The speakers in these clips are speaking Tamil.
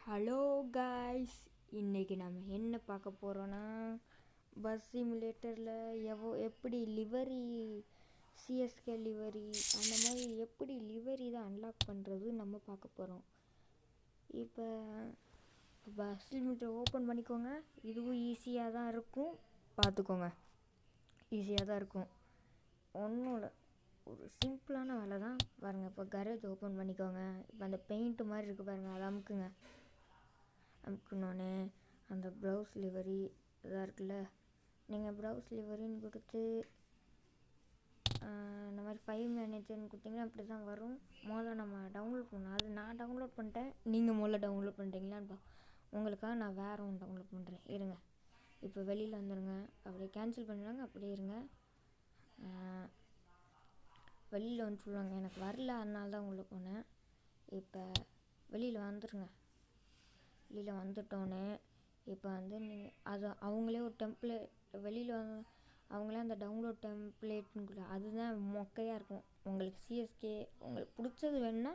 ஹலோ காய்ஸ், இன்றைக்கி நம்ம என்ன பார்க்க போகிறோன்னா பஸ் சிமுலேட்டரில் எப்படி லிவரி சிஎஸ்கே லிவரி அந்த மாதிரி எப்படி லிவரி தான் அன்லாக் பண்ணுறது நம்ம பார்க்க போகிறோம். இப்போ பஸ் சிமுலேட்டர் ஓப்பன் பண்ணிக்கோங்க. இதுவும் ஈஸியாக தான் இருக்கும், பார்த்துக்கோங்க. ஈஸியாக தான் இருக்கும், ஒன்றும் இல்லை, ஒரு சிம்பிளான வேலை தான். பாருங்கள், இப்போ கரேஜ் ஓப்பன் பண்ணிக்கோங்க. இப்போ அந்த பெயிண்ட்டு மாதிரி இருக்குது பாருங்கள், அதை அமுக்குங்க. அமுக்குனோடனே அந்த ப்ரௌஸ் லிவரி இதாக இருக்குல்ல, நீங்கள் ப்ரௌஸ் லிவரின்னு கொடுத்து இந்த மாதிரி ஃபைல் மேனேஜர்னு கொடுத்தீங்கன்னா அப்படி தான் வரும். முதல்ல நம்ம டவுன்லோட் பண்ணோம். அது நான் டவுன்லோட் பண்ணிட்டேன், நீங்கள் முதல்ல டவுன்லோட் பண்ணிட்டீங்களான்னு உங்களுக்காக நான் வேறு ஒன்று டவுன்லோட் பண்ணுறேன். இருங்க, இப்போ வெளியில் வந்துடுங்க. அப்படியே கேன்சல் பண்ணிடுவாங்க, அப்படியே இருங்க. வெளியில் வந்து சொல்லுவாங்க, எனக்கு வரல, அதனால தான் உள்ளே போனேன். இப்போ வெளியில் வந்துடுங்க. வெளியில் வந்துட்டோன்னே இப்போ வந்து நீங்கள் அது அவங்களே ஒரு டெம்ப்ளேட் வெளியில் வந்து அவங்களே அந்த டவுன்லோட் டெம்ப்ளேட்னு கூட அதுதான் மொக்கையாக இருக்கும். உங்களுக்கு சிஎஸ்கே உங்களுக்கு பிடிச்சது வேணுன்னா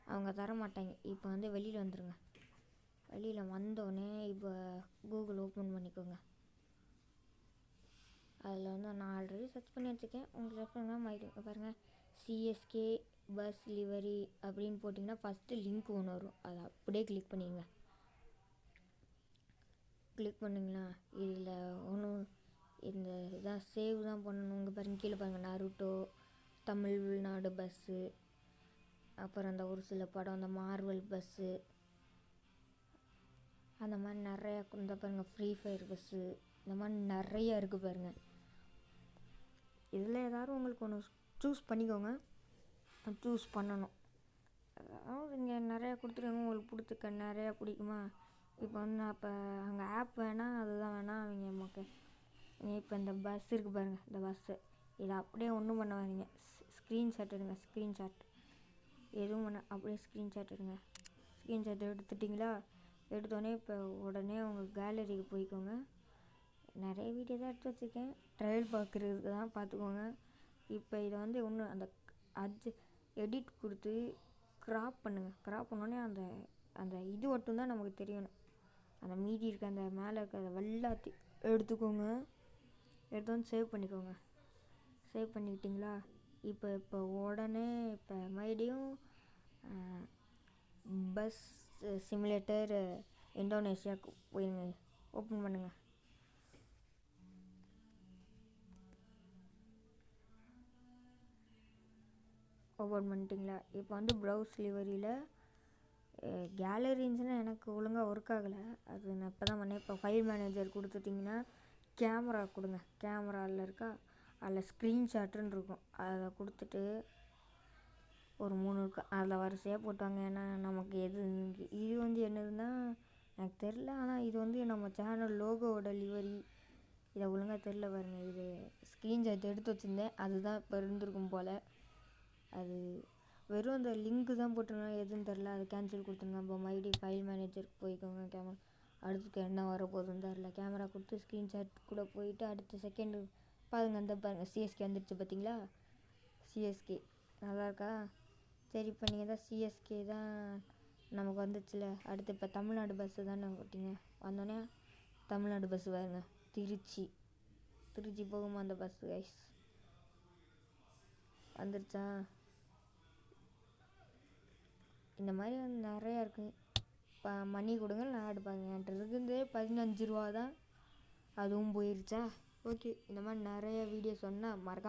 அவங்க தர மாட்டாங்க. இப்போ வந்து வெளியில் வந்துடுங்க. வெளியில் வந்தோடனே இப்போ கூகுள் ஓப்பன் பண்ணிக்கோங்க. அதில் வந்து நான் ஆல்ரெடி சர்ச் பண்ணி வச்சுருக்கேன், உங்களுக்கு ரெஃபரன்ஸ் ஆகிடும். பாருங்கள், சிஎஸ்கே பஸ் லிவரி அப்படின்னு போட்டிங்கன்னா ஃபஸ்ட்டு லிங்க் ஒன்று வரும், அதை அப்படியே கிளிக் பண்ணிடுங்க. கிளிக் பண்ணிங்களா, இதில் ஒன்றும் இந்த இதான் சேவ் தான் பண்ணணும். இங்கே பாருங்கள், கீழே பாருங்கள், நருட்டோ, தமிழ்நாடு பஸ்ஸு, அப்புறம் அந்த ஒரு சில படம், அந்த மார்வல் பஸ்ஸு, அந்த மாதிரி நிறையா இந்த பாருங்கள், ஃப்ரீ ஃபயர் பஸ்ஸு, இந்த மாதிரி நிறையா இருக்குது பாருங்கள். இதில் ஏதாவது உங்களுக்கு ஒன்று சூஸ் பண்ணிக்கோங்க. சூஸ் பண்ணணும். அதாவது இங்கே நிறையா கொடுத்துருக்காங்க, உங்களுக்கு பிடிச்சிக்க நிறையா பிடிக்குமா. இப்போ வந்து நான் இப்போ அங்கே ஆப் வேணால் அதுதான் வேணால் அவங்க நமக்கு. இப்போ இந்த பஸ் இருக்குது பாருங்கள், இந்த பஸ்ஸு இதை அப்படியே ஒன்றும் பண்ண வரீங்க. ஸ்க்ரீன்ஷாட் எடுங்க. ஸ்க்ரீன்ஷாட் எதுவும் பண்ண, அப்படியே ஸ்க்ரீன்ஷாட் எடுங்க. ஸ்க்ரீன்ஷாட் எடுத்துட்டிங்களா, எடுத்தோடனே இப்போ உடனே உங்கள் கேலரிக்கு போய்க்கோங்க. நிறைய வீடியோ தான் எடுத்து வச்சுருக்கேன், ட்ரையல் பார்க்குறதுக்கு தான், பார்த்துக்கோங்க. இப்போ இதை வந்து ஒன்று அந்த எடிட் கொடுத்து க்ராப் பண்ணுங்கள். க்ராப் பண்ணோடனே அந்த அந்த இது மட்டும்தான் நமக்கு தெரியணும். அந்த மீதி இருக்க அந்த மேலே இருக்கிற எல்லாத்தையும் எடுத்துக்கோங்க. எடுத்து வந்து சேவ் பண்ணிக்கோங்க. சேவ் பண்ணிக்கிட்டிங்களா, இப்போ உடனே இப்போ மறுபடியும் பஸ் சிமுலேட்டர் இந்தோனேஷியாவுக்கு போயிருங்க. ஓப்பன் பண்ணுங்கள். ஓப்பன் பண்ணிட்டீங்களா, இப்போ வந்து ப்ரௌஸ் லிவரியில் கேலரி இருந்துச்சுன்னா எனக்கு ஒழுங்காக ஒர்க் ஆகலை, அது நான் இப்போ தான் பண்ணேன். இப்போ ஃபைல் மேனேஜர் கொடுத்துட்டிங்கன்னா கேமரா கொடுங்க. கேமராவில் இருக்கா, அதில் ஸ்க்ரீன்ஷாட்டுன்னு இருக்கும், அதை கொடுத்துட்டு ஒரு 3 இருக்கு, அதில் வரிசையாக போட்டாங்க. ஏன்னா நமக்கு எது இது வந்து என்னதுன்னா எனக்கு தெரில, ஆனால் இது வந்து நம்ம சேனல் லோகோவோட லிவரி. இதை ஒழுங்காக தெரில பாருங்கள். இது ஸ்க்ரீன்ஷாட் எடுத்து வச்சுருந்தேன், அதுதான் இப்போ இருந்திருக்கும் போல். அது வெறும் அந்த லிங்க்கு தான் போட்டிருந்தாங்க, எதுன்னு தெரில, அது கேன்சல் கொடுத்துருங்க. இப்போ மறுபடியும் ஃபைல் மேனேஜருக்கு போய்க்கோங்க. கேமரா அடுத்துக்கு என்ன வரப்போகுதுன்னு தெரில. கேமரா கொடுத்து ஸ்க்ரீன்ஷாட் கூட போயிட்டு அடுத்த செகண்டு பாருங்கள், அந்த பாருங்கள் சிஎஸ்கே வந்துடுச்சு பார்த்தீங்களா. சிஎஸ்கே நல்லா இருக்கா. சரி, இப்போ நீங்கள் தான் சிஎஸ்கே தான் நமக்கு வந்துச்சுல. அடுத்து இப்போ தமிழ்நாடு பஸ்ஸு தானே போட்டிங்க. வந்தோடனே தமிழ்நாடு பஸ்ஸு பாருங்க, திருச்சி போகுமா அந்த பஸ்ஸு. கைஸ் வந்துருச்சா. இந்த மாதிரி வந்து நிறையா இருக்குது. இப்போ மணி கொடுங்க, நான் ஆடு பாருங்க, என்கிட்ட இருக்குது 15 ரூபா தான், அதுவும் போயிருச்சா. ஓகே, இந்த மாதிரி நிறைய வீடியோ சொன்னால் மறக்காம